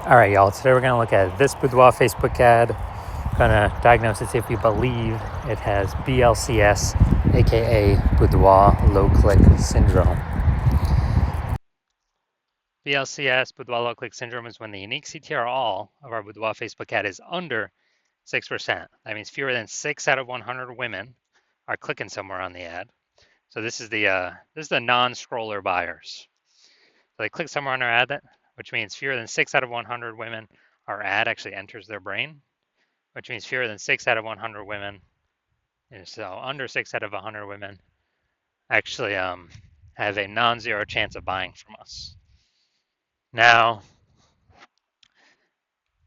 All right, y'all. Today we're going to look at this Boudoir Facebook ad. Going to diagnose it, see if we believe it has BLCS, aka Boudoir Low Click Syndrome. BLCS, Boudoir Low Click Syndrome, is when the unique CTR all of our Boudoir Facebook ad is under 6%. That means fewer than 6 out of 100 women are clicking somewhere on the ad. So this is the non-scroller buyers. So they click somewhere on our ad, which means fewer than 6 out of 100 women, our ad actually enters their brain, which means fewer than 6 out of 100 women, and so under 6 out of 100 women actually have a non-zero chance of buying from us. Now,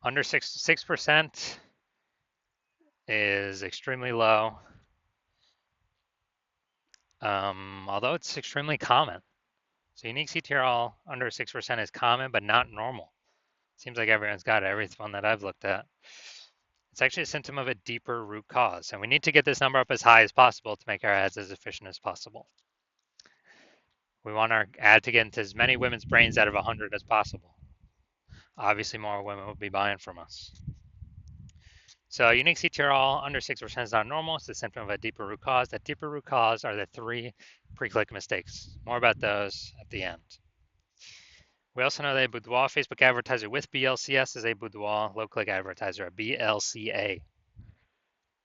under 6% is extremely low, although it's extremely common. So unique CTRL under 6% is common, but not normal. Seems like everyone's got it, every one that I've looked at. It's actually a symptom of a deeper root cause, and we need to get this number up as high as possible to make our ads as efficient as possible. We want our ad to get into as many women's brains out of 100 as possible. Obviously, more women will be buying from us. So unique CTRL under 6% is not normal. It's a symptom of a deeper root cause. That deeper root cause are the 3 pre-click mistakes. More about those at the end. We also know that a Boudoir Facebook advertiser with BLCS is a Boudoir low-click advertiser, a BLCA.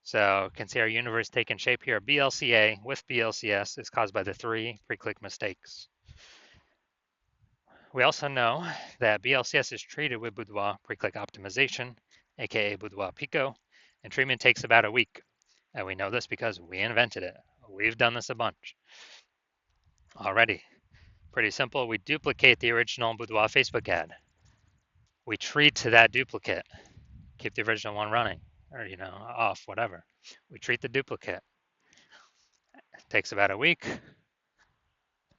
So you can see our universe taking shape here. BLCA with BLCS is caused by the 3 pre-click mistakes. We also know that BLCS is treated with Boudoir pre-click optimization, aka Boudoir Pico, and treatment takes about a week. And we know this because we invented it. We've done this a bunch already. Pretty simple. We duplicate the original Boudoir Facebook ad. We treat to that duplicate, keep the original one running, or off, whatever. We treat the duplicate. It takes about a week.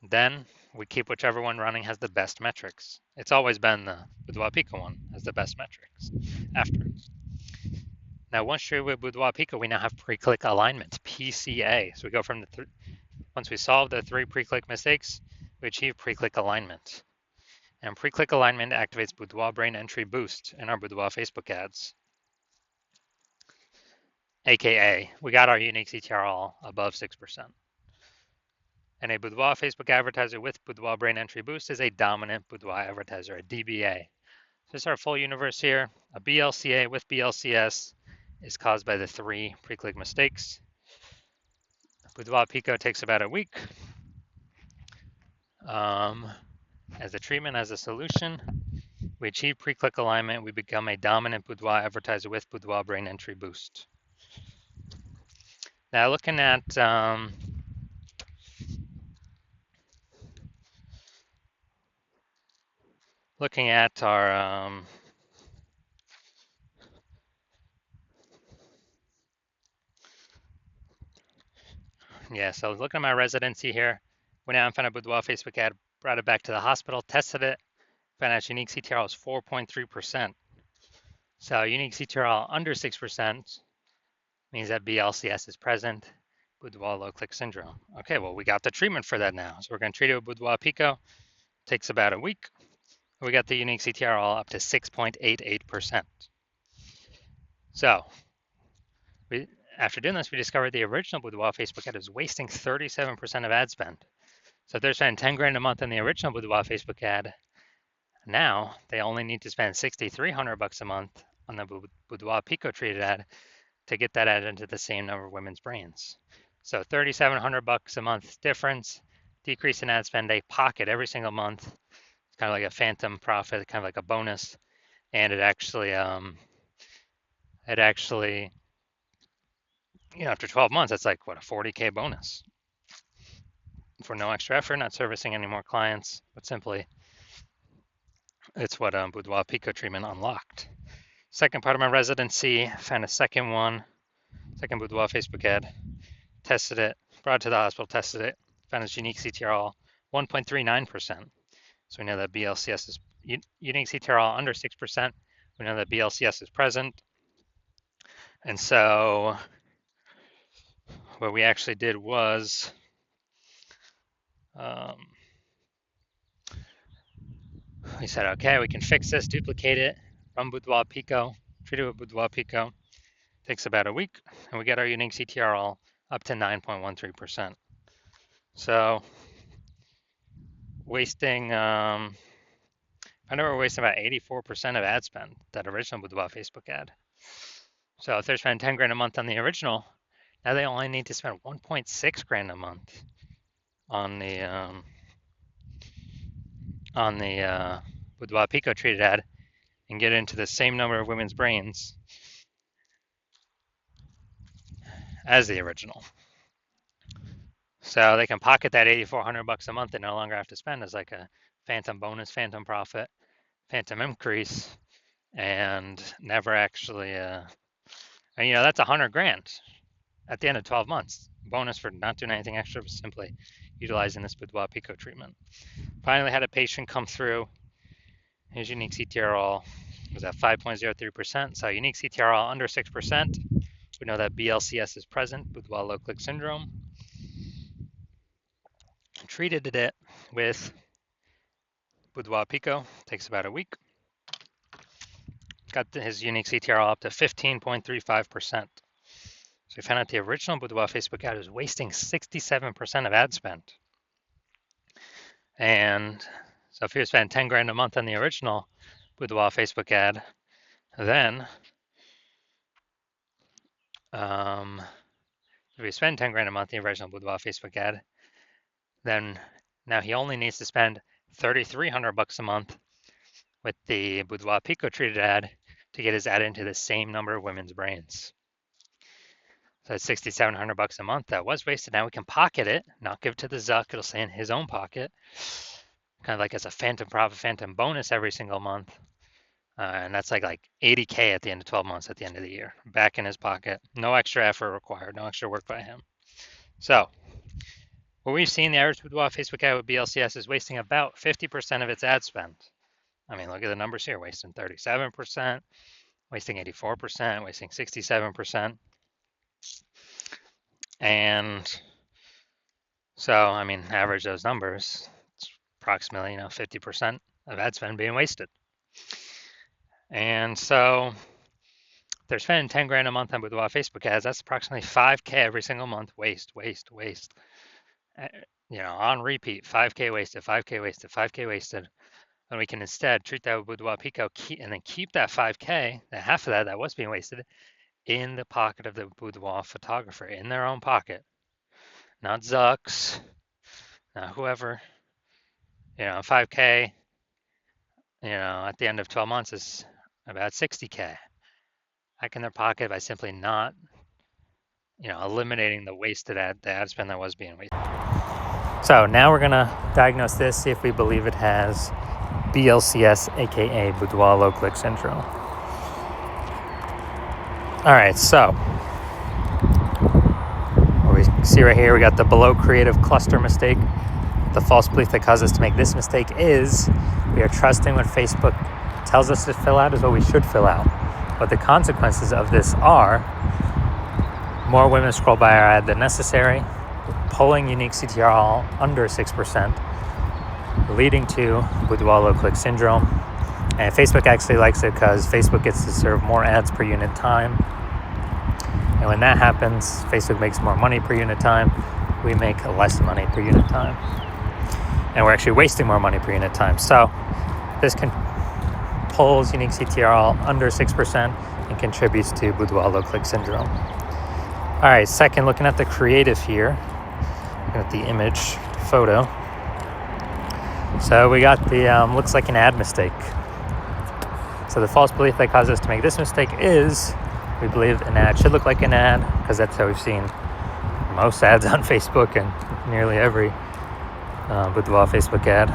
Then we keep whichever one running has the best metrics. It's always been the Boudoir Pico one has the best metrics after. Now, once treated with Boudoir Pico, we now have pre-click alignment, PCA. So we go from once we solve the 3 pre-click mistakes, we achieve pre-click alignment. And pre-click alignment activates Boudoir Brain Entry Boost in our Boudoir Facebook ads. AKA, we got our unique CTR all above 6%. And a Boudoir Facebook advertiser with Boudoir Brain Entry Boost is a dominant Boudoir advertiser, a DBA. So this is our full universe here. A BLCA with BLCS is caused by the 3 pre-click mistakes. Boudoir Pico takes about a week. As a treatment, as a solution, we achieve pre-click alignment. We become a dominant Boudoir advertiser with Boudoir Brain Entry Boost. Now looking at our so looking at my residency here, went out and found a Boudoir Facebook ad, brought it back to the hospital, tested it, found out unique CTRL is 4.3%. So unique CTRL under 6% means that BLCS is present, Boudoir low click syndrome. Okay, well, we got the treatment for that now. So we're going to treat it with Boudoir Pico. Takes about a week. We got the unique CTRL up to 6.88%. So after doing this, we discovered the original Boudoir Facebook ad is wasting 37% of ad spend. So if they're spending 10 grand a month on the original Boudoir Facebook ad, now they only need to spend 6,300 bucks a month on the Boudoir Pico treated ad to get that ad into the same number of women's brains. So 3,700 bucks a month difference, decrease in ad spend, they pocket every single month. It's kind of like a phantom profit, kind of like a bonus, and it actually after 12 months, that's like what, a 40K bonus for no extra effort, not servicing any more clients, but simply it's what Boudoir Pico treatment unlocked. Second part of my residency, found a second Boudoir Facebook ad, tested it, brought it to the hospital, tested it, found its unique CTRL 1.39%. So we know that BLCS is unique CTRL under 6%. We know that BLCS is present. And so what we actually did was we said, okay, we can fix this, duplicate it, run Boudoir Pico, treat it with Boudoir Pico. Takes about a week, and we get our unique CTR all up to 9.13%. So wasting, I know we're wasting about 84% of ad spend, that original Boudoir Facebook ad. So if they're spending 10 grand a month on the original, now they only need to spend 1.6 grand a month on the Boudoir Pico treated ad and get into the same number of women's brains as the original. So they can pocket that $8,400 a month and no longer have to spend as like a phantom bonus, phantom profit, phantom increase, and never actually, and that's 100 grand at the end of 12 months. Bonus for not doing anything extra, but simply utilizing this Boudoir Pico treatment. Finally had a patient come through. His unique CTRL was at 5.03%. So unique CTRL under 6%. We know that BLCS is present, Boudoir low click syndrome. Treated it with Boudoir Pico. Takes about a week. Got his unique CTRL up to 15.35%. So we found out the original Boudoir Facebook ad was wasting 67% of ad spend. And so if you spend 10 grand a month on the original Boudoir Facebook ad, then if we spend 10 grand a month on the original Boudoir Facebook ad, then now he only needs to spend $3,300 a month with the Boudoir Pico treated ad to get his ad into the same number of women's brains. So it's $6,700 a month that was wasted. Now we can pocket it, not give it to the Zuck. It'll stay in his own pocket, kind of like as a phantom profit, phantom bonus every single month. And that's like $80K at the end of 12 months at the end of the year, back in his pocket. No extra effort required, no extra work by him. So what we've seen, the average Boudoir Facebook ad with BLCS is wasting about 50% of its ad spend. I mean, look at the numbers here, wasting 37%, wasting 84%, wasting 67%. And so, I mean, average those numbers, it's approximately, 50% of ad spend being wasted. And so they're spending 10 grand a month on Boudoir Facebook ads. That's approximately 5K every single month. Waste. On repeat, 5K wasted, 5K wasted, 5K wasted. And we can instead treat that with Boudoir Pico and then keep that 5K, that half of that was being wasted, in the pocket of the Boudoir photographer, in their own pocket. Not Zuck's, not whoever. 5K, at the end of 12 months is about 60K back in their pocket by simply not, eliminating the wasted ad spend that was being wasted. So now we're gonna diagnose this, see if we believe it has BLCS, aka Boudoir low click syndrome. All right, so what we see right here, we got the below creative cluster mistake. The false belief that caused us to make this mistake is we are trusting what Facebook tells us to fill out is what we should fill out. But the consequences of this are more women scroll by our ad than necessary, pulling unique CTR under 6%, leading to Boudoir low click syndrome. And Facebook actually likes it because Facebook gets to serve more ads per unit time. And when that happens, Facebook makes more money per unit time. We make less money per unit time. And we're actually wasting more money per unit time. So this pulls unique CTR under 6% and contributes to Boudoir low click syndrome. All right, second, looking at the creative here, looking at the image photo. So we got the, looks like an ad mistake. So the false belief that caused us to make this mistake is we believe an ad should look like an ad, because that's how we've seen most ads on Facebook and nearly every Boudoir Facebook ad.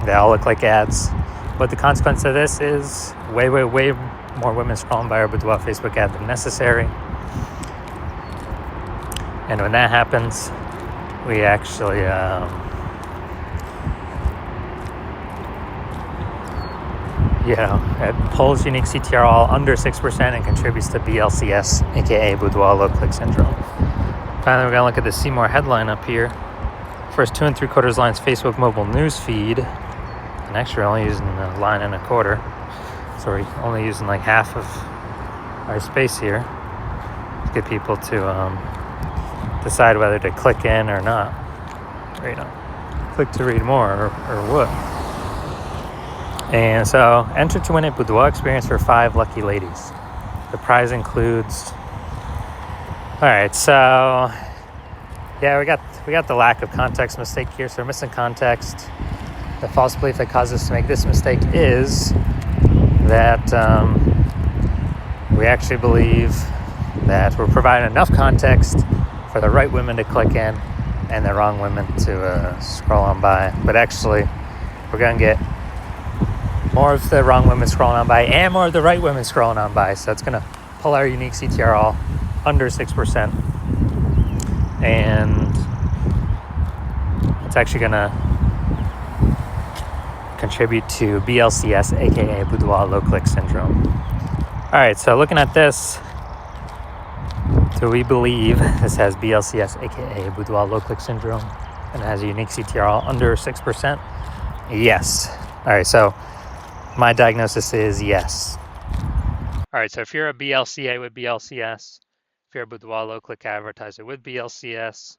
They all look like ads. But the consequence of this is way more women scrolling by our Boudoir Facebook ad than necessary. And when that happens, we actually it pulls unique CTR under 6% and contributes to BLCS, aka Boudoir low click syndrome. Finally, we're gonna look at the See More headline up here. First 2 3/4 lines Facebook mobile news feed. Next, we're only using a line and a quarter. So we're only using like half of our space here to get people to decide whether to click in or not. Or, click to read more or what. And so, enter to win a Boudoir experience for 5 lucky ladies. The prize includes... Alright, so... Yeah, we got the lack of context mistake here, so we're missing context. The false belief that caused us to make this mistake is that we actually believe that we're providing enough context for the right women to click in and the wrong women to scroll on by. But actually, we're going to get more of the wrong women scrolling on by and more of the right women scrolling on by. So it's going to pull our unique CTR all under 6%. And it's actually going to contribute to BLCS, aka Boudoir low click syndrome. All right, so looking at this, do we believe this has BLCS, aka Boudoir low click syndrome, and it has a unique CTR all under 6%? Yes. All right, so my diagnosis is yes. All right, so if you're a BLCA with BLCS, if you're a Boudoir low click advertiser with BLCS,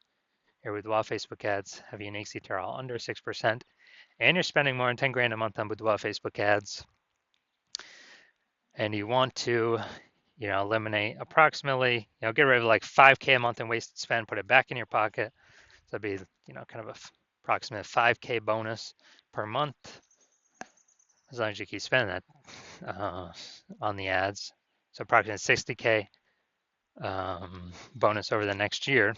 your Boudoir Facebook ads have a unique CTR all under 6%, and you're spending more than 10 grand a month on Boudoir Facebook ads, and you want to, eliminate approximately, get rid of like 5K a month in wasted spend, put it back in your pocket. So that'd be, kind of a approximate 5K bonus per month, as long as you keep spending that on the ads. So approximately 60K bonus over the next year.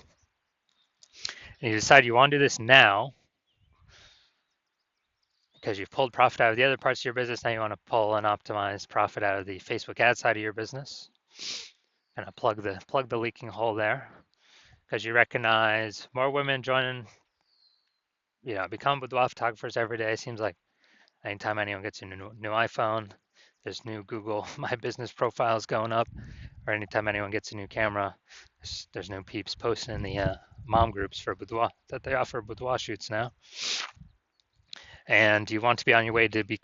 And you decide you want to do this now because you've pulled profit out of the other parts of your business. Now you want to pull and optimize profit out of the Facebook ad side of your business. Kind of plug the leaking hole there, because you recognize more women joining, become boudoir photographers every day. It seems like anytime anyone gets a new iPhone, there's new Google My Business profiles going up, or anytime anyone gets a new camera, there's new peeps posting in the mom groups for boudoir that they offer boudoir shoots now. And you want to be on your way to be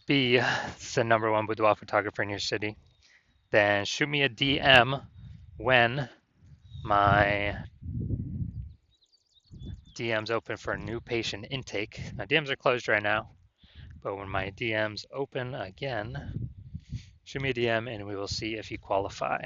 the number one boudoir photographer in your city, then shoot me a DM when my DMs open for new patient intake. My DMs are closed right now, but when my DMs open again, shoot me a DM and we will see if you qualify.